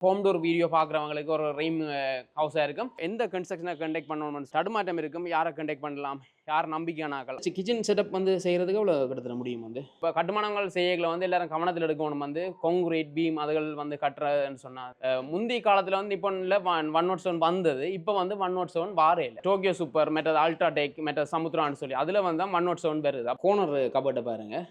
Home tour video பார்க்குறவங்களுக்கு ஒரு ரெய்ம் ஹவுஸாக இருக்கும். எந்த கன்ஸ்ட்ரக்ஷனை கண்டக்ட் பண்ணணும், தடுமாற்றம் இருக்கும், யாரை கண்டக்ட் பண்ணலாம், யார் நம்பிக்கையான ஆக்கள். கிச்சன் செட்டப் வந்து செய்கிறதுக்கு எவ்வளோ கிட்டத்தட்ட முடியும் வந்து இப்போ கட்டுமானங்கள் செய்யகளை வந்து எல்லாரும் கவனத்தில் எடுக்கணும். வந்து கான்கிரீட் பீம் அதுகள் வந்து கட்டுறதுன்னு சொன்னார். முந்தைய காலத்தில் வந்து இப்போ இல்லை 107 வந்தது. இப்போ வந்து 107 வாரே இல்லை. டோக்கியோ சூப்பர் மெட்டது அல்ட்ராடெக் மெட்டது சமுத்ரான்னு சொல்லி அதில் வந்து 107 வருது. கோனர் கபட்டை பாருங்கள்,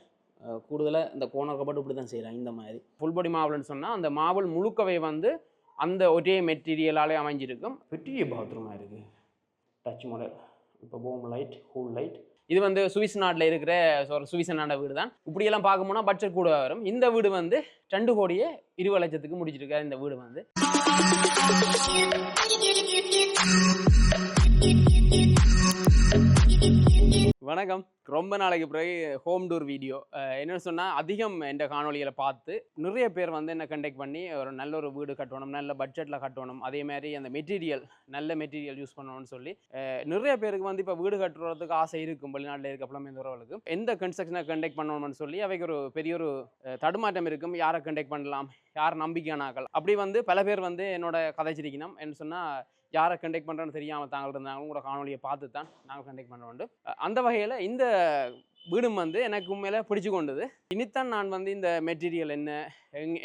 கூடுதலாக இந்த கோனர் கபட்டு இப்படி தான் செய்கிறாங்க. இந்த மாதிரி ஃபுல் பாடி மாவல்னு சொன்னால் அந்த மாவல் முழுக்கவை வந்து அந்த ஒரே மெட்டீரியலாலே அமைஞ்சிருக்கும். பெரிய பாத்ரூமாக இருக்குது, டச் மாடல். இப்போ போம் லைட், ஹூல் லைட். இது வந்து சுவிஸ் நாட்டில் இருக்கிற ஒரு சுவிஸ் நாட வீடு தான். இப்படியெல்லாம் பார்க்க போனால் பட்ஜெட் கூட வரும். இந்த வீடு வந்து 2 கோடியே 20 லட்சத்துக்கு முடிச்சிருக்காரு இந்த வீடு வந்து. வணக்கம். ரொம்ப நாளைக்கு பிறகு ஹோம் டூர் வீடியோ. என்னென்னு சொன்னால் அதிகம் என்ற காணொலிகளை பார்த்து நிறைய பேர் வந்து என்ன கண்டெக்ட் பண்ணி ஒரு நல்ல ஒரு வீடு கட்டணும், நல்ல பட்ஜெட்டில் கட்டணும், அதே மாதிரி அந்த மெட்டீரியல் நல்ல மெட்டீரியல் யூஸ் பண்ணணும்னு சொல்லி நிறைய பேருக்கு வந்து இப்போ வீடு கட்டுறதுக்கு ஆசை இருக்கும். வெளிநாட்டில் இருக்க புலமைந்தவர்களுக்கு எந்த கன்ஸ்ட்ரக்ஷனை கண்டெக்ட் பண்ணணும்னு சொல்லி அவைக்கு ஒரு பெரிய ஒரு தடுமாற்றம் இருக்கும். யாரை கண்டெக்ட் பண்ணலாம், யார் நம்பிக்கையான ஆக்கள். அப்படி வந்து பல பேர் வந்து என்னோட கதைச்சிருக்கணும். என்ன சொன்னால் யாரை கண்டெக்ட் பண்ணுறோன்னு தெரியாமல் தாங்கள் இருந்தாங்க. உங்களோட காணொலியை பார்த்து தான் நாங்கள் கண்டெக்ட் பண்ணுறோண்டு. அந்த வகையில் இந்த வீடும் வந்து எனக்கு உண்மையில பிடிச்சு கொண்டது. இனித்தான் நான் வந்து இந்த மெட்டீரியல்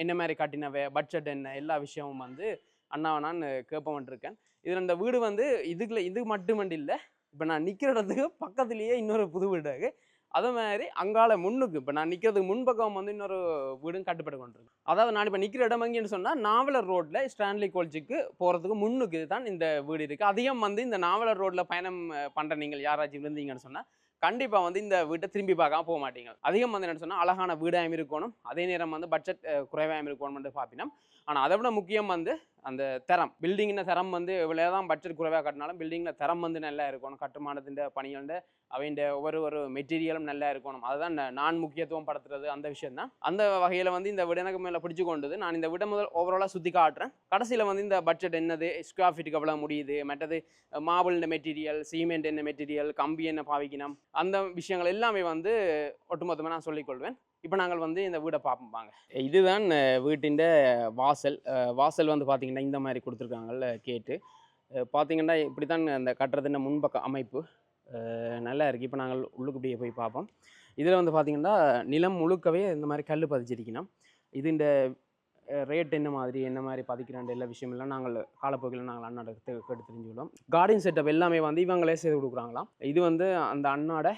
என்ன மாதிரி கட்டினவை, பட்ஜெட் என்ன, எல்லா விஷயமும் வந்து அண்ணாவை நான் கேட்பவன்ட்ருக்கேன். இதில் இந்த வீடு வந்து இது மட்டுமண்டு இல்லை, இப்போ நான் நிற்கிற இடத்துக்கு பக்கத்துலேயே இன்னொரு புது வீடு இருக்குது. அதே மாதிரி அங்கால முன்னுக்கு இப்போ நான் நிற்கிறதுக்கு முன்பக்கம் வந்து இன்னொரு வீடும் கட்டுப்பட்டு கொண்டிருக்கு. அதாவது நான் இப்போ நிற்கிற இடம் எங்கேன்னு சொன்னால் நாவலர் ரோட்டில் ஸ்டான்லி காலேஜுக்கு போகிறதுக்கு முன்னுக்கு தான் இந்த வீடு இருக்குது. அதிகம் வந்து இந்த நாவலர் ரோட்டில் பயணம் பண்ணுற நீங்கள் யாராச்சும் இருந்தீங்கன்னு சொன்னால் கண்டிப்பாக வந்து இந்த வீட்டை திரும்பி பார்க்காம போக மாட்டீங்க. அதிகம் வந்து என்ன சொன்னால் அழகான வீடாகவும் இருக்கணும், அதே நேரம் வந்து பட்ஜெட் குறைவாகவும் இருக்கணும்னு பார்ப்பினோம். ஆனால் அதை விட முக்கியம் வந்து அந்த தரம், பில்டிங்கின் தரம் வந்து எவ்வளோதான் பட்ஜெட் குறைவாக கட்டினாலும் பில்டிங்கில் தரம் வந்து நல்லா இருக்கணும். கட்டுமானத்தின் பணிகள் அவைண்ட ஒவ்வொரு மெட்டீரியலும் நல்லா இருக்கணும். அதுதான் நான் முக்கியத்துவம் படுத்துறது அந்த விஷயம் தான். அந்த வகையில் வந்து இந்த வீடு எனக்கு மேலே பிடிச்சு கொண்டது. நான் இந்த வீட்டை முதல் ஓவராலாக சுற்றி காட்டுறேன். கடைசியில் வந்து இந்த பட்ஜெட் என்னது, ஸ்கொயர் ஃபீட்டுக்கு எவ்வளோ முடியுது, மற்றது மார்பிள் மெட்டீரியல், சிமெண்ட் என்ன மெட்டீரியல், கம்பி என்ன பாவிக்கணும், அந்த விஷயங்கள் எல்லாமே வந்து ஒட்டுமொத்தமாக நான் சொல்லிக்கொள்வேன். இப்போ நாங்கள் வந்து இந்த வீடை பார்ப்போம்பாங்க. இதுதான் வீட்டின் வாசல். வாசல் வந்து பார்த்திங்கன்னா இந்த மாதிரி கொடுத்துருக்காங்கல்ல கேட்டு. பார்த்திங்கன்னா இப்படி தான் அந்த கட்டுறதுன்னு முன்பக்க அமைப்பு நல்லா இருக்குது. இப்போ நாங்கள் உள்ளுக்குடியே போய் பார்ப்போம். இதில் வந்து பார்த்திங்கன்னா நிலம் முழுக்கவே இந்த மாதிரி கல் பதிச்சிருக்கணும். இது இந்த ரேட் என்ன மாதிரி பதிக்கிறான் எல்லா விஷயமெல்லாம் நாங்கள் காலப்போக்கில் நாங்கள் அண்ணாட கேட்டு தெரிஞ்சுக்கிட்டோம். கார்டன் செட்டப் எல்லாமே வந்து இவங்களே செய்து கொடுக்குறாங்களாம். இது வந்து அந்த அண்ணாட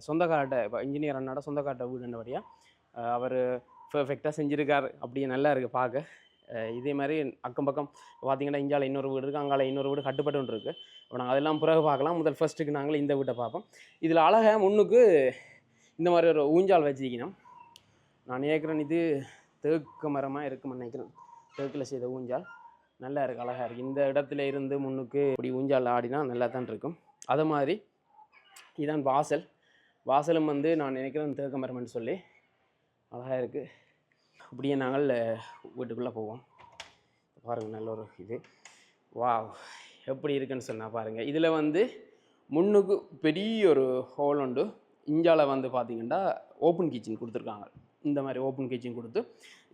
சொந்தக்கார்ட்ட, இப்போ இன்ஜினியர் அண்ணாட சொந்தக்கார்ட்ட வீடுன்றபடியாக அவர் பெர்ஃபெக்டாக செஞ்சுருக்கார். அப்படியே நல்லா இருக்குது பார்க்க. இதே மாதிரி அக்கம் பக்கம் பார்த்திங்கன்னா இஞ்சால இன்னொரு வீடு இருக்குது, அங்கால இன்னொரு வீடு கட்டுப்பட்டு இருக்குது. இப்போ நாங்கள் அதெல்லாம் பிறகு பார்க்கலாம். முதல் ஃபஸ்ட்டுக்கு நாங்கள் இந்த வீட்டை பார்ப்போம். இதில் அழகாக முன்னுக்கு இந்த மாதிரி ஒரு ஊஞ்சால் வச்சுக்கணும். நான் நினைக்கிறேன் இது தேக்கு மரமாக இருக்குன்னு நினைக்கிறேன். தேக்கில் செய்த ஊஞ்சால் நல்லா இருக்குது, அழகாக இருக்குது. இந்த இடத்துல இருந்து முன்னுக்கு இப்படி ஊஞ்சால் ஆடினா நல்லா தான் இருக்கும். அது மாதிரி இதுதான் வாசலும் வந்து நான் நினைக்கிறேன் தேக்கு மரம்னு சொல்லி அழகாக இருக்குது. அப்படியே நாங்கள் வீட்டுக்குள்ளே போவோம். பாருங்கள் நல்ல ஒரு இது. வா எப்படி இருக்குன்னு சொன்னால் பாருங்கள். இதில் வந்து முன்னுக்கு பெரிய ஒரு ஹோல் உண்டு. இஞ்சால வந்து பார்த்திங்கன்னா ஓப்பன் கிச்சன் கொடுத்துருக்காங்க. இந்த மாதிரி ஓப்பன் கிச்சன் கொடுத்து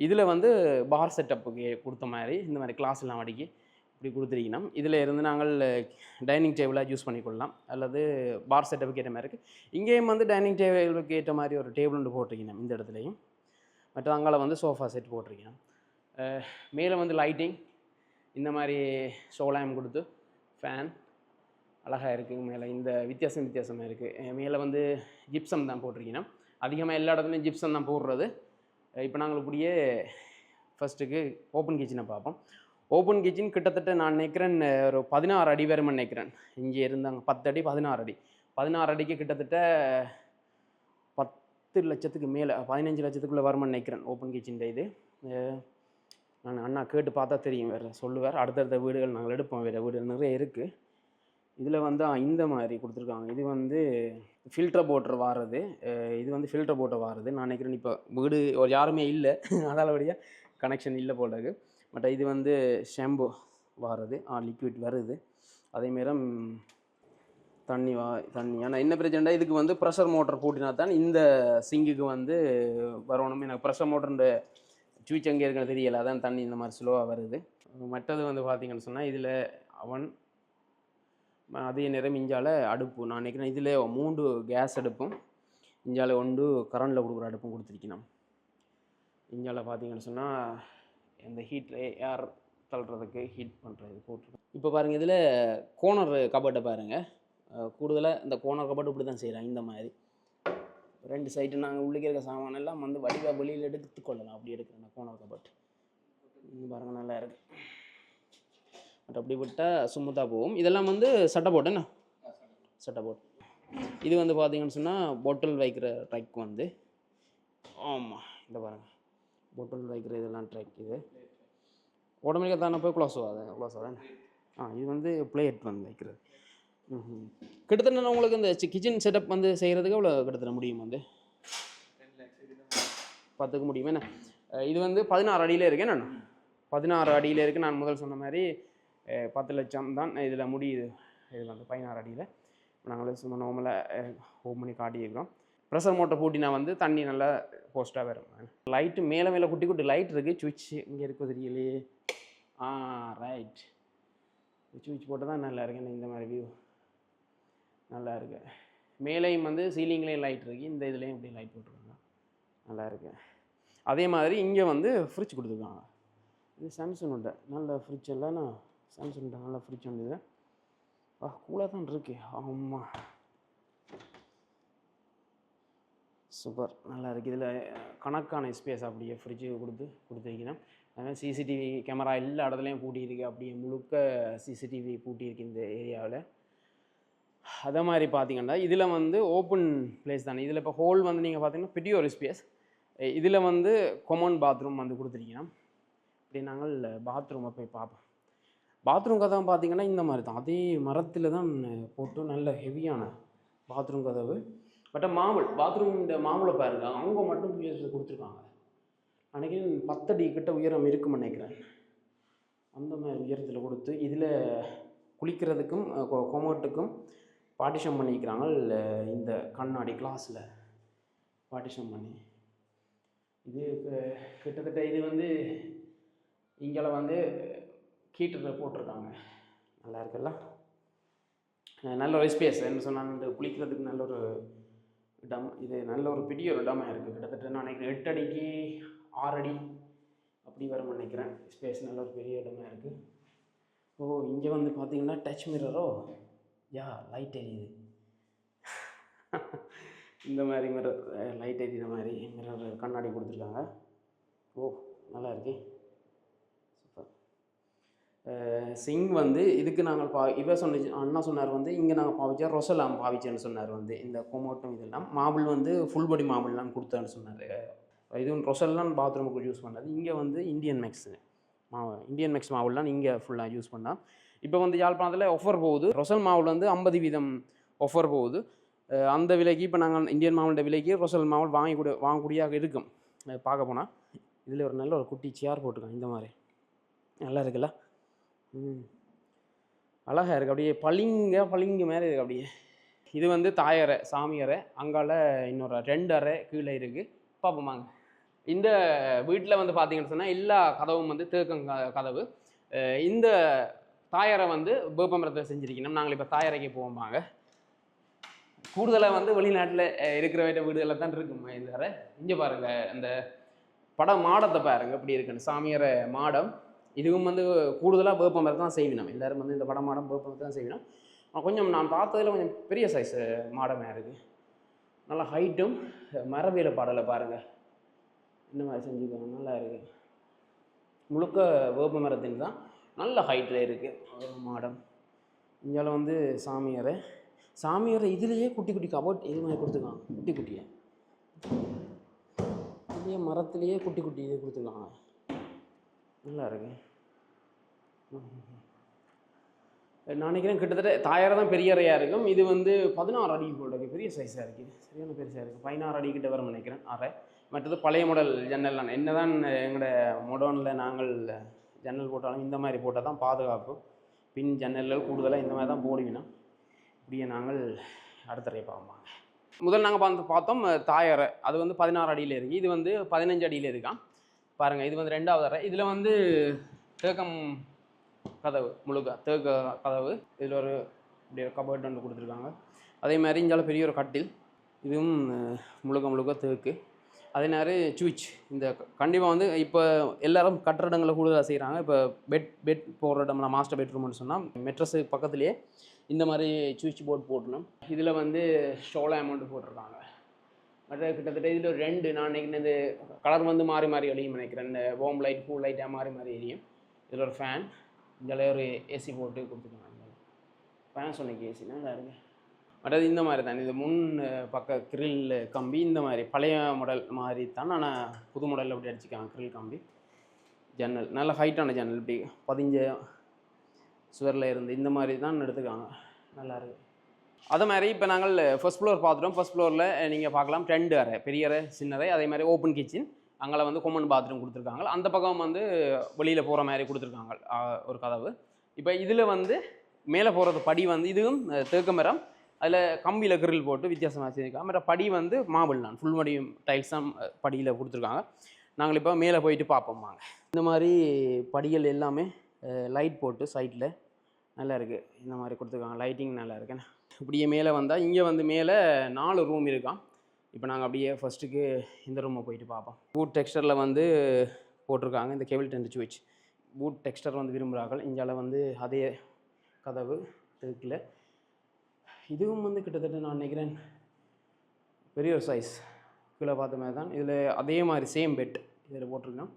இதில் வந்து பார் செட்டப்புக்கு கொடுத்த மாதிரி இந்த மாதிரி கிளாஸ் எல்லாம் அடிக்கி இப்படி கொடுத்துருக்கணும். இதில் இருந்து நாங்கள் டைனிங் டேபிளாக யூஸ் பண்ணிக்கொள்ளலாம், அல்லது பார் செட்டப்புக்கு ஏற்ற மாதிரி இருக்குது. இங்கேயும் வந்து டைனிங் டேபிளுக்கு ஏற்ற மாதிரி ஒரு டேபிள் ஒன்று போட்டிருக்கணும் இந்த இடத்துலையும். மற்ற அங்கால வந்து சோஃபா செட் போட்டிருக்கணும். மேலே வந்து லைட்டிங் இந்த மாதிரி ஷோலாயம் கொடுத்து ஃபேன் அழகாக இருக்குது. மேலே இந்த வித்தியாசமாக இருக்குது. மேலே வந்து ஜிப்சம் தான் போட்டிருக்கணும். அதிகமாக எல்லா இடத்துலையும் ஜிப்சம் தான் போடுறது. இப்போ நாங்கள் இப்படியே ஃபஸ்ட்டுக்கு ஓப்பன் கிச்சனை பார்ப்போம். ஓப்பன் கிச்சன் கிட்டத்தட்ட நான் நினைக்கிறேன் ஒரு 16 அடி வரும்னு நினைக்கிறேன். இங்கே இருந்தாங்க 10 அடி 16 அடி 16 அடிக்கு கிட்டத்தட்ட 10 லட்சத்துக்கு மேலே 15 லட்சத்துக்குள்ளே வரும்னு நினைக்கிறேன் ஓப்பன் கிச்சன் இது. நான் அண்ணா கேட்டு பார்த்தா தெரியும், வேறு சொல்லுவார். அடுத்தடுத்த வீடுகள் நாங்கள் எடுப்போம், வேறு வீடு நிறைய இருக்குது. இதில் வந்து இந்த மாதிரி கொடுத்துருக்காங்க. இது வந்து ஃபில்டர் போட்டு வாரது. இது வந்து ஃபில்டர் போட்டு வாரது. நான் நினைக்கிறேன் இப்போ வீடு ஒரு யாருமே இல்லை, அதாலபடியாக கனெக்ஷன் இல்லை போட்டது. பட் இது வந்து ஷாம்பு வாரது, லிக்விட் வருது. அதேமாரி தண்ணி ஆனால் என்ன பிரச்சனைனா இதுக்கு வந்து ப்ரெஷர் மோட்டர் போட்டினா தான் இந்த சிங்குக்கு வந்து வரணும். எனக்கு ப்ரெஷர் மோட்டருன்ற சுவிட்ச் எங்கே இருக்குன்னு தெரியலை, அதான் தண்ணி இந்த மாதிரி ஸ்லோவாக வருது. மற்றது வந்து பார்த்திங்கன்னு சொன்னால் இதில் அவன் அதே நேரம் இஞ்சால அடுப்பு, நான் நினைக்கிறேன் இதில் 3 கேஸ் அடுப்பும் இஞ்சால 1 கரண்டில் கொடுக்குற அடுப்பும் கொடுத்துருக்கணும். இஞ்சால பார்த்திங்கன்னு சொன்னால் இந்த ஹீட்டில் ஏர் தள்ளுறதுக்கு ஹீட் பண்ணுறது போட்டுருக்கோம். இப்போ பாருங்கள் இதில் கோனர் கபட்டை பாருங்கள், கூடுதலாக இந்த கோனர் கபட்டு இப்படி தான் செய்கிறாங்க. இந்த மாதிரி 2 சைட்டு நாங்கள் உள்ளே இருக்க சாமான் எல்லாம் வந்து வடிவாக வெளியில் எடுத்துக்கொள்ளலாம். அப்படி எடுக்கிறேன் கோனர் கபட்டு பாருங்கள், நல்லா இருக்குது. பட் அப்படி விட்டால் சும்மத்தாக போகும். இதெல்லாம் வந்து சட்டை போட்டு என்ன சட்டை போட்டு. இது வந்து பார்த்திங்கன்னு சொன்னால் பொட்டில் வைக்கிற ட்ரக் வந்து, ஆமாம் இந்த பாருங்கள் பொட்டில் வைக்கிற இதெல்லாம் ட்ரக். இது ஆட்டோமேட்டிக்காக தானே போய் க்ளோஸ் ஆகுது. இது வந்து பிளேட் வந்து வைக்கிறது. கிட்டத்தட்ட உங்களுக்கு இந்த கிச்சன் செட்டப் வந்து செய்கிறதுக்கு எவ்வளோ கிட்டத்தட்ட முடியும்? வந்து 10க்கு முடியும் என்ன? இது வந்து 16 அடியில் இருக்கு. என்ன 16 அடியில் இருக்குது. நான் முதல் சொன்ன மாதிரி 10 லட்சம் தான் இதில் முடியுது. இது வந்து 16 அடியில் நாங்கள் சும்மா நார்மலாக ஹோம் பண்ணி காட்டியிருக்கிறோம். ப்ரெஷர் மோட்டர் பூட்டினா வந்து தண்ணி நல்லா போஸ்ட்டாக வரும். லைட்டு மேலே குட்டி குட்டி லைட் இருக்குது. சுவிட்ச் இங்கே இருக்குது தெரியலையே. ரைட், சுவிட்ச் போட்டு தான் நல்லா இருக்கு. இந்த மாதிரி வியூ நல்லா இருக்கு. மேலேயும் வந்து சீலிங்லேயும் லைட் இருக்குது, இந்த இதுலேயும் இப்படி லைட் போட்டுருக்காங்க, நல்லா இருக்கு. அதே மாதிரி இங்கே வந்து ஃப்ரிட்ஜ் கொடுத்துருக்காங்க. இது சாம்சங் உண்டு, நல்ல ஃப்ரிட்ஜ் இல்லைன்னா சாம்சங் நல்ல ஃப்ரிட்ஜ் உண்டு. இது கூலாக தான் இருக்கு. ஆமாம், சூப்பர், நல்லா இருக்குது. இதில் கணக்கான ஸ்பேஸ் அப்படியே ஃப்ரிட்ஜு கொடுத்துருக்கணும். அதுமாதிரி சிசிடிவி கேமரா எல்லா இடத்துலையும் பூட்டியிருக்கு. அப்படியே முழுக்க சிசிடிவி பூட்டியிருக்கு இந்த ஏரியாவில். அதே மாதிரி பார்த்திங்கன்னா இதில் வந்து ஓப்பன் பிளேஸ் தானே. இதில் இப்போ ஹோல் வந்து நீங்கள் பார்த்தீங்கன்னா பெரிய ஒரு ஸ்பேஸ். இதில் வந்து காமன் பாத்ரூம் வந்து கொடுத்துருக்கீங்கன்னா, இப்படி நாங்கள் பாத்ரூமை போய் பார்ப்போம். பாத்ரூம் கதவை பார்த்திங்கன்னா இந்த மாதிரி தான், அதே மரத்தில் தான் போட்டு நல்ல ஹெவியான பாத்ரூம் கதவு. பட் மாவுள் பாத்ரூம் இந்த மாவுளை பாருங்க, அவங்க மட்டும் கொடுத்துருக்காங்க. நினைக்கிறேன் 10 அடி கிட்ட உயரம் இருக்குன்னு நினைக்கிறேன். அந்த மாதிரி உயரத்தில் கொடுத்து இதில் குளிக்கிறதுக்கும் கொமோட்டுக்கும் பார்ட்டிஷன் பண்ணிக்கிறாங்க. இந்த கண்ணாடி கிளாஸில் பார்ட்டிஷன் பண்ணி இது கிட்டத்தட்ட இது வந்து இங்கே வந்து ஹீட்டரில் போட்டிருக்காங்க. நல்லா இருக்குல்ல, நல்ல ஒரு ஸ்பேஸ். என்ன சொன்னால் குளிக்கிறதுக்கு நல்ல ஒரு இடம். இது நல்ல ஒரு பெரிய ஒரு இடமாக இருக்குது. கிட்டத்தட்ட நான் நினைக்கிறேன் 8 அடிக்கு 6 அடி அப்படி வர நினைக்கிறேன். ஸ்பேஸ் நல்ல ஒரு பெரிய இடமாக இருக்குது. இங்கே வந்து பார்த்திங்கன்னா டச் மிரரோ, லைட் எரியுது. இந்த மாதிரி மிரர், லைட் எரியுற மாதிரி மிரர் கண்ணாடி கொடுத்துருக்காங்க. நல்லா இருக்கு, சூப்பர். சிங் வந்து இதுக்கு நாங்கள் அண்ணா சொன்னார் வந்து இங்கே நாங்கள் பாவிச்சா ரொசலாம் பாவிச்சேன்னு சொன்னார். வந்து இந்த கொமோட்டும் இதெல்லாம் மாபிள் வந்து ஃபுல் பாடி மாபிள்லாம் கொடுத்தான்னு சொன்னார். இதுவும் ரொசல்லாம் பாத்ரூமுக்கு யூஸ் பண்ணது. இங்கே வந்து இந்தியன் மேக்ஸ் மாவுலாம் இங்கே ஃபுல்லாக யூஸ் பண்ணால். இப்போ வந்து யாழ்ப்பாணத்தில் ஆஃபர் போகுது. ரொசல் மாவுல் வந்து 50% ஆஃபர் போகுது. அந்த விலைக்கு இப்போ நாங்கள் இந்தியன் மாவுளோட விலைக்கு ரொசல் மாவுல் வாங்கக்கூடியாக இருக்கும். பார்க்க போனால் இதில் ஒரு நல்ல ஒரு குட்டி சேர் போட்டுருக்காங்க. இந்த மாதிரி நல்லா இருக்குல்ல, அழகாக இருக்குது. அப்படியே பளிங்கு மாதிரி இருக்குது அப்படியே. இது வந்து தாயறை, சாமி அறை. அங்கால இன்னொரு 2 அறை கீழே இருக்குது. பார்ப்போமாங்க. இந்த வீட்டில் வந்து பார்த்தீங்கன்னு சொன்னால் எல்லா கதவும் வந்து தேக்கம் கதவு. இந்த தாயறை வந்து வேப்பமரத்தில் செஞ்சுருக்கணும். நாங்கள் இப்போ தாயறைக்கு போவோம்பாங்க. கூடுதலாக வந்து வெளிநாட்டில் இருக்கிற வீடுகளில் தான் இருக்குமா இந்த அறை. இங்கே பாருங்கள், இந்த மாடத்தை பாருங்கள் எப்படி இருக்குன்னு. சாமியறை மாடம் இதுவும் வந்து கூடுதலாக வேப்பமரத்தை தான் செய்வினோம். எல்லோரும் வந்து இந்த மாடம் வேப்பமரத்தை தான் செய்வினோம். கொஞ்சம் நான் பார்த்ததில் கொஞ்சம் பெரிய சைஸ் மாடமாக இருக்குது. நல்லா ஹைட்டும் மரவேல பாடலை பாருங்கள் இந்த மாதிரி செஞ்சுக்கோங்க. நல்லா இருக்குது. முழுக்க வேப்ப மரத்தின் தான், நல்ல ஹைட்டில் இருக்குது மாடம். இங்கே வந்து சாமியறை இதுலேயே குட்டி கபோர்ட் இது மாதிரி கொடுத்துருக்காங்க. குட்டியாக இதே மரத்துலேயே குட்டி இது கொடுத்துருக்காங்க. நல்லா இருக்கு. நான் நினைக்கிறேன் கிட்டத்தட்ட தாயறை தான் பெரிய அறையாக இருக்கும். இது வந்து 16 அடி போல் இருக்குது. பெரிய சைஸாக இருக்குது, சரியான பெருசாக இருக்குது. 16 அடி கிட்ட வரும் நினைக்கிறேன் அறை. மற்றது பழைய மாடல் ஜன்னல் தான். என்ன தான் எங்களோட மொடர்னில் நாங்கள் ஜன்னல் போட்டாலும் இந்த மாதிரி போட்டால் தான் பாதுகாப்பு. பின் ஜன்னல்கள் கூடுதலாக இந்த மாதிரி தான் போடுவினோம். இப்படியே நாங்கள் அடுத்தறையை பார்ப்போம். முதல் நாங்கள் பார்த்தோம் தாயறை. அது வந்து 16 அடியில் இருக்குது. இது வந்து 15 அடியில் இருக்கான். பாருங்கள் இது வந்து 2வது அறை. இதில் வந்து தேக்கம் கதவு, முழுக்க தேக்க கதவு. இதில் ஒரு இப்படி ஒரு கபோர்ட் ஒன்று கொடுத்துருக்காங்க. அதே மாதிரி இங்கால பெரிய ஒரு கட்டில், இதுவும் முழுக்க முழுக்க தேக்கு. அதே நேரம் சுவிட்ச். இந்த கண்டிப்பாக வந்து இப்போ எல்லோரும் கட்டடங்களை கூடுதலாக செய்கிறாங்க. இப்போ பெட் போடுற இடம்னா மாஸ்டர் பெட்ரூம்னு சொன்னால் மெட்ரஸு பக்கத்துலேயே இந்த மாதிரி சுவிட்ச் போர்ட் போடணும். இதில் வந்து ஷோலா அமௌண்ட்டு போட்டிருக்காங்க. மற்ற கிட்டத்தட்ட இதில் ஒரு 2 நான் நினைக்கிறேன். இந்த கலர் வந்து மாறி மாறி எரியும் நினைக்கிறேன். இந்த வார்ம் லைட் கூல் லைட்டாக மாறி மாறி எரியும். இதில் ஒரு ஃபேன், இதில் ஒரு ஏசி போட்டு கொடுத்துருக்காங்க. பேனாசோனிக் ஏசி நல்லா இருக்குது. மற்றது இந்த மாதிரி தான். இது முன் பக்க கிரில் கம்பி இந்த மாதிரி பழைய மாடல் மாதிரி தான். ஆனால் புது மாடலில் அப்படி அடிச்சுக்காங்க கிரில் கம்பி. ஜன்னல் நல்ல ஹைட்டான ஜன்னல், இப்படி 15 சுவரில் இருந்து இந்த மாதிரி தான் எடுத்துக்காங்க. நல்லாயிருக்கு. அதே மாதிரி இப்போ நாங்கள் ஃபர்ஸ்ட் ஃப்ளோர் பார்த்துட்டோம். ஃபர்ஸ்ட் ஃப்ளோரில் நீங்கள் பார்க்கலாம் 2 அறை, பெரிய அறை சின்ன அறை. அதே மாதிரி ஓப்பன் கிச்சன், அங்கே வந்து காமன் பாத்ரூம் கொடுத்துருக்காங்க. அந்த பக்கம் வந்து வெளியில் போகிற மாதிரி கொடுத்துருக்காங்க ஒரு கதவு. இப்போ இதில் வந்து மேலே போகிறது படி வந்து இதுவும் தேக்கு மரம், அதில் கம்பியில் கிரில் போட்டு வித்தியாசமாக வச்சுருக்காங்க. மற்ற படி வந்து மாபிள் தான், ஃபுல் மடியும் டைல்ஸ் தான் படியில் கொடுத்துருக்காங்க. நாங்கள் இப்போ மேலே போயிட்டு பார்ப்போம் வாங்க. இந்த மாதிரி படிகள் எல்லாமே லைட் போட்டு சைட்டில் நல்லா இருக்குது. இந்த மாதிரி கொடுத்துருக்காங்க. லைட்டிங் நல்லா இருக்குண்ணே. இப்படியே மேலே வந்தால் இங்கே வந்து மேலே 4 ரூம் இருக்கான். இப்போ நாங்கள் அப்படியே ஃபஸ்ட்டுக்கு இந்த ரூமை போயிட்டு பார்ப்போம். பூட் டெக்ஸ்டரில் வந்து போட்டிருக்காங்க. இந்த கேபிள் டென்ட் சுவிட்ச் பூட் டெக்ஸ்டர் வந்து விரும்புகிறார்கள். இங்கால வந்து அதே கதவு இருக்குல்ல, இதுவும் வந்து கிட்டத்தட்ட நான் நினைக்கிறேன் பெரிய ஒரு சைஸ். கீழே பார்த்த மாதிரி தான். இதில் அதே மாதிரி சேம் பெட் இதில் போட்டிருக்கோம்.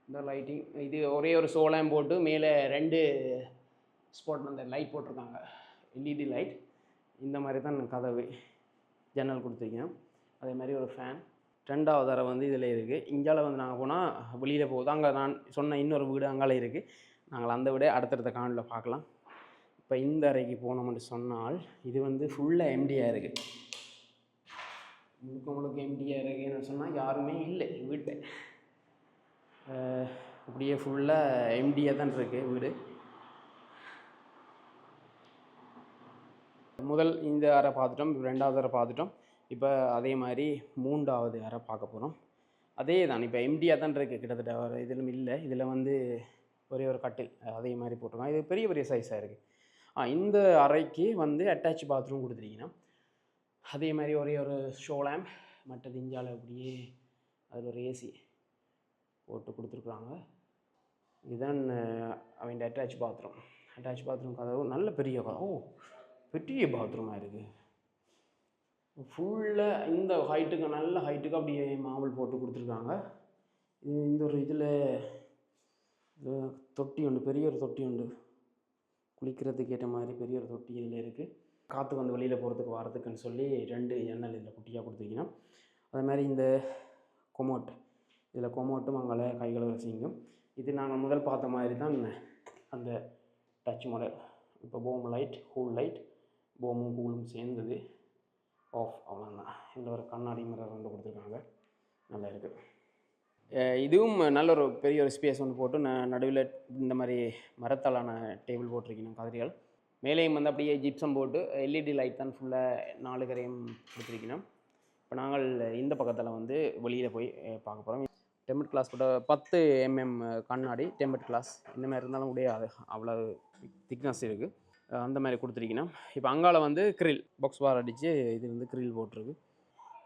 இந்த லைட்டிங் இது ஒரே ஒரு சோளம் போட்டு மேலே 2 ஸ்பாட் அந்த லைட் போட்டிருக்காங்க, எல்இடி லைட். இந்த மாதிரி தான் கதவு ஜன்னல் கொடுத்துருக்கேன். அதே மாதிரி ஒரு ஃபேன். 2வது அறை வந்து இதில் இருக்குது. இங்கால வந்து நாங்கள் போனால் வெளியில் போகுது. அங்கே நான் சொன்ன இன்னொரு வீடு அங்கால இருக்குது. நாங்கள் அந்த வீடு அடுத்தடுத்த காணொளியில் பார்க்கலாம். இப்போ இந்த அறைக்கு போனோம்னு சொன்னால் இது வந்து ஃபுல்லாக எம்டியாக இருக்குது. முழுக்க எம்டியாக இருக்குன்னு சொன்னால் யாருமே இல்லை வீட்டில். அப்படியே ஃபுல்லாக எம்டியாக தான் இருக்குது வீடு. முதல் இந்த அறை பார்த்துட்டோம். 2வது அறை பார்த்துட்டோம். இப்போ அதே மாதிரி 3வது அறை பார்க்க போகிறோம். அதே தான், இப்போ எம்டியாக தான் இருக்குது. கிட்டத்தட்ட ஒரு இதிலும் இல்லை. இதில் வந்து ஒரே ஒரு கட்டில் அதே மாதிரி போட்டிருக்காங்க. இது பெரிய பெரிய சைஸாக இருக்குது. இந்த அறைக்கு வந்து அட்டாச் பாத்ரூம் கொடுத்துருக்கீங்கன்னா அதே மாதிரி ஒரே ஒரு ஷோ லேம்ப், மற்றது இஞ்சால் அப்படியே அதில் ஒரு ஏசி போட்டு கொடுத்துருக்குறாங்க. இதுதான் அவங்க அட்டாச் பாத்ரூம். அட்டாச் பாத்ரூம் கதவு நல்ல பெரிய கதவு. பெரிய பாத்ரூமாக இருக்குது. ஃபுல்லாக இந்த ஹைட்டுக்கு நல்ல ஹைட்டுக்கு அப்படியே மாவல் போட்டு கொடுத்துருக்காங்க. இந்த ஒரு இதில் தொட்டி உண்டு, பெரிய ஒரு தொட்டி உண்டு, குளிக்கிறதுக்கு ஏற்ற மாதிரி பெரிய ஒரு தொட்டி இதில் இருக்குது. காற்று வந்து வெளியில் போகிறதுக்கு வரதுக்குன்னு சொல்லி 2 ஜன்னல் இதில் குட்டியாக கொடுத்துருக்கீங்கன்னா. அதே மாதிரி இந்த கொமோட், இதில் கொமோட்டும் அங்கே கை கழுவுற சிங்கம். இது நாங்கள் முதல் பார்த்த மாதிரி தான் அந்த டச் மாடல். இப்போ போம் லைட், கூல் லைட், போமும் கூலும் சேர்ந்தது ஆஃப், அவ்வளோதான். இதில் ஒரு கண்ணாடி மிரர் 2 கொடுத்துருக்காங்க. நல்லா இருக்குது. இதுவும் நல்ல ஒரு பெரிய ஒரு ஸ்பேஸ் ஒன்று போட்டு நடுவில் இந்த மாதிரி மரத்தாலான டேபிள் போட்டிருக்கணும் கதிரிகள். மேலேயும் வந்து அப்படியே ஜிப்சம் போட்டு எல்இடி லைட் தான் ஃபுல்லாக 4 கரையும் கொடுத்துருக்கணும். இப்போ நாங்கள் இந்த பக்கத்தில் வந்து வெளியில் போய் பார்க்க போகிறோம். டெம்பர்ட் கிளாஸ் போட்ட 10 mm கண்ணாடி டெம்பர்ட் கிளாஸ். இந்த மாதிரி இருந்தாலும் உடையாது, அவ்வளோ திக்னஸ் இருக்குது. அந்த மாதிரி கொடுத்துருக்கணும். இப்போ அங்கால வந்து கிரில் பாக்ஸ் பார் அடித்து இது வந்து கிரில் போட்டிருக்கு.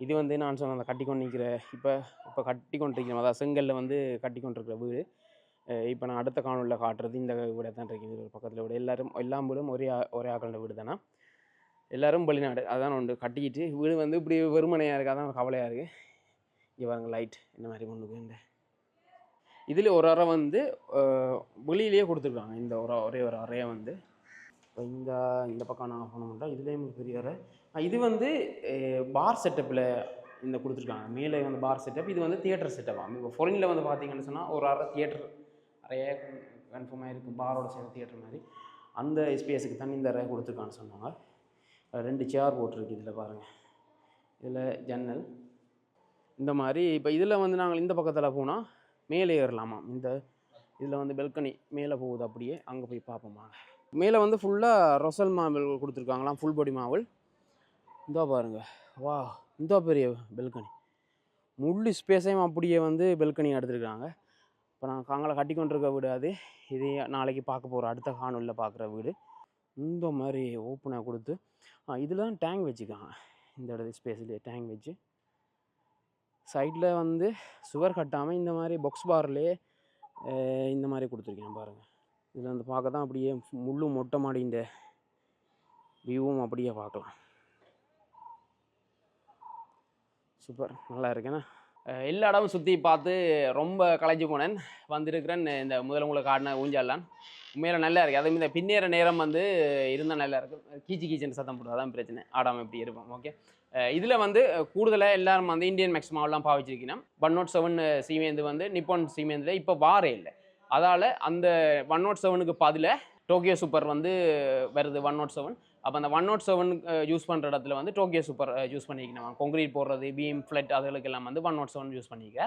இது வந்து நான் சொன்ன அந்த கட்டி கொண்டு நிற்கிற இப்போ கட்டி கொண்டு இருக்கிறோம், அதாவது செங்கல்ல வந்து கட்டி கொண்டிருக்கிற வீடு. இப்போ நான் அடுத்த காணொலியில் காட்டுறது இந்த வீடை தான் இருக்குது. ஒரு பக்கத்தில் வீடு எல்லா வீடும் ஒரே ஆக்கள வீடு தானே. எல்லோரும் வெளிநாடு, அதான் ஒன்று கட்டிக்கிட்டு வீடு வந்து இப்படி வெறுமனையாக இருக்குது. அதான் கவலையாக இருக்குது. இங்கே பாருங்க லைட் இந்த மாதிரி ஒன்றுக்கு. இதில் ஒரு அறை வந்து வெளியிலேயே கொடுத்துருக்காங்க. இந்த ஒரே ஒரு அறையை வந்து இப்போ இந்த பக்கம் நான் ஆஃப் பண்ண மாட்டோம். இதுலேயும் பெரிய அறை. இது வந்து பார் செட்டப்பில் இந்த கொடுத்துருக்காங்க. மேலே வந்து பார் செட்டப், இது வந்து தியேட்டர் செட்டப்பாக. இப்போ ஃபாரினில் வந்து பார்த்தீங்கன்னு சொன்னால் ஒரு அறை தியேட்டர் அறையே கன்ஃபார்மாக இருக்குது, பாரோட சேர்ந்த தியேட்டர் மாதிரி. அந்த ஸ்பேஸுக்கு தண்ணி இந்த அறையை கொடுத்துருக்கான்னு சொன்னாங்க. 2 சேர் போட்டிருக்கு இதில் பாருங்கள். இதில் ஜன்னல் இந்த மாதிரி. இப்போ இதில் வந்து நாங்கள் இந்த பக்கத்தில் போனால் மேலே ஏறலாமா. இந்த இதில் வந்து பெல்கனி மேலே போகுது, அப்படியே அங்கே போய் பார்ப்போமா. மேலே வந்து ஃபுல்லாக ரொசல் மாவல் கொடுத்துருக்காங்களாம், ஃபுல் பாடி மாவல். இந்தா பாருங்கள், வா இந்த பெரிய பெல்கனி முள்ளு ஸ்பேஸையும் அப்படியே வந்து பெல்கனி எடுத்துருக்காங்க. இப்போ நான் காங்களை கட்டி கொண்டிருக்க வீடு அது. இது நாளைக்கு பார்க்க போகிற அடுத்த காணொலியில் பார்க்குற வீடு. இந்த மாதிரி ஓப்பனாக கொடுத்து இதில் தான் டேங்க் வச்சுக்காங்க. இந்த இடத்து ஸ்பேஸ்லேயே டேங்க் வச்சு சைடில் வந்து சுவர் கட்டாமல் இந்த மாதிரி பாக்ஸ் பார்லேயே இந்த மாதிரி கொடுத்துருக்கேன் பாருங்கள். இதில் வந்து பார்க்க தான் அப்படியே முள்ளு மொட்டை மாடின்ற வியூவும் அப்படியே பார்க்கலாம். சூப்பர், நல்லா இருக்கேண்ணா. எல்லா இடமும் சுற்றி பார்த்து ரொம்ப களைச்சி போனேன். வந்திருக்கிறேன் இந்த முதல்ல உங்களுக்கு காட்டின ஊஞ்சாலாம் உண்மையில நல்லா இருக்குது. அதே இந்த பின்னேற நேரம் வந்து இருந்தால் நல்லா இருக்கும். கீச்சு கீச்சுன்னு சத்தம் போட்டு அதான் பிரச்சனை, ஆடாமல் எப்படி இருப்போம். ஓகே, இதில் வந்து கூடுதலாக எல்லாரும் வந்து இந்தியன் மேக்ஸ் மாவெல்லாம் பாவிச்சிருக்கீங்கன்னா 107 சீமேந்து வந்து நிப்பான் சீமேந்தில் இப்போ வாரே இல்லை. அதால் அந்த 107க்கு பதிலாக டோக்கியோ சூப்பர் வந்து வருது 107. அப்போ அந்த 107 யூஸ் பண்ணுற இடத்துல வந்து டோக்கியோ சூப்பர் யூஸ் பண்ணிக்கணும். கான்கிரீட் போடுறது, பீம், ஃப்ளட் அதுகளுக்கெல்லாம் வந்து 107 யூஸ் பண்ணிக்க.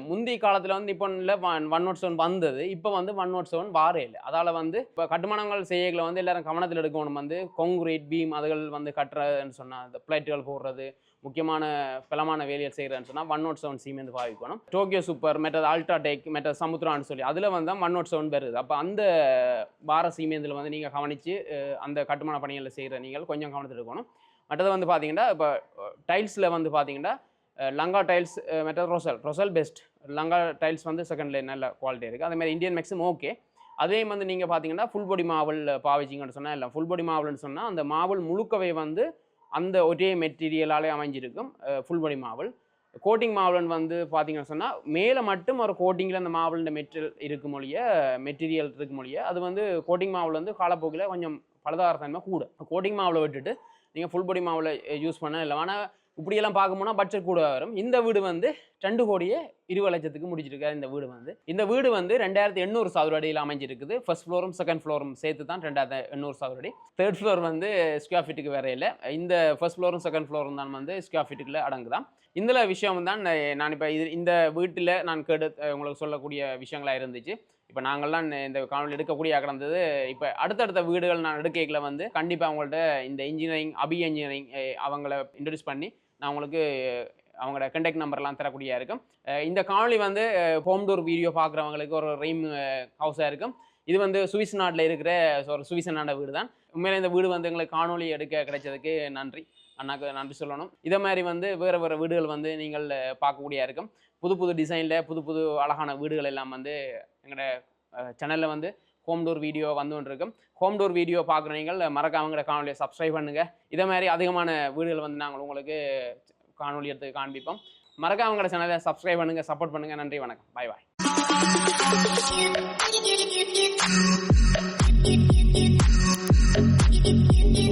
முந்தைய காலத்தில் வந்து இப்போ இல்லை 107 வந்தது, இப்போ வந்து 107 வாரே இல்லை. அதால் வந்து இப்போ கட்டுமானங்கள் செய்யகளை வந்து எல்லாரும் கவனத்தில் எடுக்கணும். வந்து கான்கிரீட், பீம் அதுகள் வந்து கட்டுறதுன்னு சொன்னால் அந்த ஃப்ளைட்டுகள் போடுறது, முக்கியமான பலமான வேலைகள் செய்கிறேன்னு சொன்னால் 107 சீமெந்து பாவிக்கணும். டோக்கியோ சூப்பர், மெட்டது அல்ட்ராடெக், மெட்டது சமுத்ரான்னு சொல்லி அதில் வந்து 107 வருது. அப்போ அந்த வார சீமெந்தில் வந்து நீங்கள் கவனித்து அந்த கட்டுமான பணிகளில் செய்கிற நீங்கள் கொஞ்சம் கவனத்தில் எடுக்கணும். மற்றது வந்து பார்த்தீங்கன்னா இப்போ டைல்ஸில் வந்து பார்த்தீங்கன்னா லங்கா டைல்ஸ், மெட்டது ரொசல் பெஸ்ட். லங்கா டைல்ஸ் வந்து செகண்ட் லைன் நல்ல குவாலிட்டி இருக்குது. அதேமாதிரி இந்தியன் மேக்ஸும் ஓகே. அதே வந்து நீங்கள் பார்த்தீங்கன்னா ஃபுல் பாடி மாவல் பாவிச்சிங்கன்னு சொன்னால் இல்லை, ஃபுல் பாடி மாவல்னு சொன்னால் அந்த மாவல் முழுக்கவே வந்து அந்த ஒரே மெட்டீரியலாலே அமைஞ்சிருக்கும் ஃபுல் பாடி மாவல். கோட்டிங் மாவலன் வந்து பார்த்தீங்கன்னு சொன்னால் மேலே மட்டும் ஒரு கோட்டிங்கில் அந்த மாவலின் மெட்டீரியல் இருக்கும் மொழிய அது வந்து கோட்டிங் மாவல் வந்து காலப்போக்கில் கொஞ்சம் பலதாரத்தன்மை கூட. கோட்டிங் மாவலை விட்டுட்டு நீங்கள் ஃபுல் பாடி மாவலை யூஸ் பண்ண இல்லை. ஆனால் இப்படியெல்லாம் பார்க்க போனால் பட்ஜெட் கூட வரும். இந்த வீடு வந்து 2,20,00,000 முடிச்சிருக்காரு. இந்த வீடு வந்து 2,800 சதுர அடியில் அமைஞ்சிருக்குது. ஃபர்ஸ்ட் ஃப்ளோரும் செகண்ட் ஃப்ளோரும் சேர்த்து தான் 2,800 சதுர அடி. தேர்ட் ஃப்ளோர் வந்து ஸ்கொயர் ஃபீட்டுக்கு வேற இல்லை. இந்த ஃபர்ஸ்ட் ஃப்ளோரும் செகண்ட் ஃப்ளோரும் தான் வந்து ஸ்கொயர் ஃபீட்டுக்குள்ள அடங்குதான். இந்த விஷயம் தான் நான் இப்போ இந்த வீட்டில் நான் உங்களுக்கு சொல்லக்கூடிய விஷயங்களாக இருந்துச்சு. இப்போ நாங்கள்லாம் இந்த காணொலி எடுக்கக்கூடிய கிடந்தது. இப்போ அடுத்தடுத்த வீடுகள் நான் எடுக்கல வந்து கண்டிப்பாக அவங்கள்ட்ட இந்த இன்ஜினியரிங் அவங்கள இன்ட்ரடியூஸ் பண்ணி நான் உங்களுக்கு அவங்களோட கான்டாக்ட் நம்பர்லாம் தரக்கூடியா இருக்கும். இந்த காணொலி வந்து ஹோம் டூர் வீடியோ பார்க்குறவங்களுக்கு ஒரு ரெய்ம் ஹவுஸாக இருக்கும். இது வந்து சுவிஸ் நாட்டில் இருக்கிற ஒரு சுவிஸ் நாட வீடு தான். உண்மையிலே இந்த வீடு வந்து எங்களுக்கு காணொலி எடுக்க கிடைச்சதுக்கு நன்றி, அண்ணாக்கு நன்றி சொல்லணும். இதே மாதிரி வந்து வேறு வீடுகள் வந்து நீங்கள் பார்க்கக்கூடியா இருக்கும். புது டிசைனில் புது அழகான வீடுகள் எல்லாம் வந்து எங்களோட சேனலில் வந்து ஹோம் டூர் வீடியோ வந்துருக்கும். ஹோம் டூர் வீடியோ பார்க்குற நீங்கள் மறக்காமங்கிற காணொலியை சப்ஸ்கிரைப் பண்ணுங்கள். இதே மாதிரி அதிகமான வீடுகள் வந்து நாங்கள் உங்களுக்கு காணொலி எடுத்து காண்பிப்போம். மறக்காமங்கிற சேனலை சப்ஸ்கிரைப் பண்ணுங்கள், சப்போர்ட் பண்ணுங்கள். நன்றி, வணக்கம், பாய் பாய்.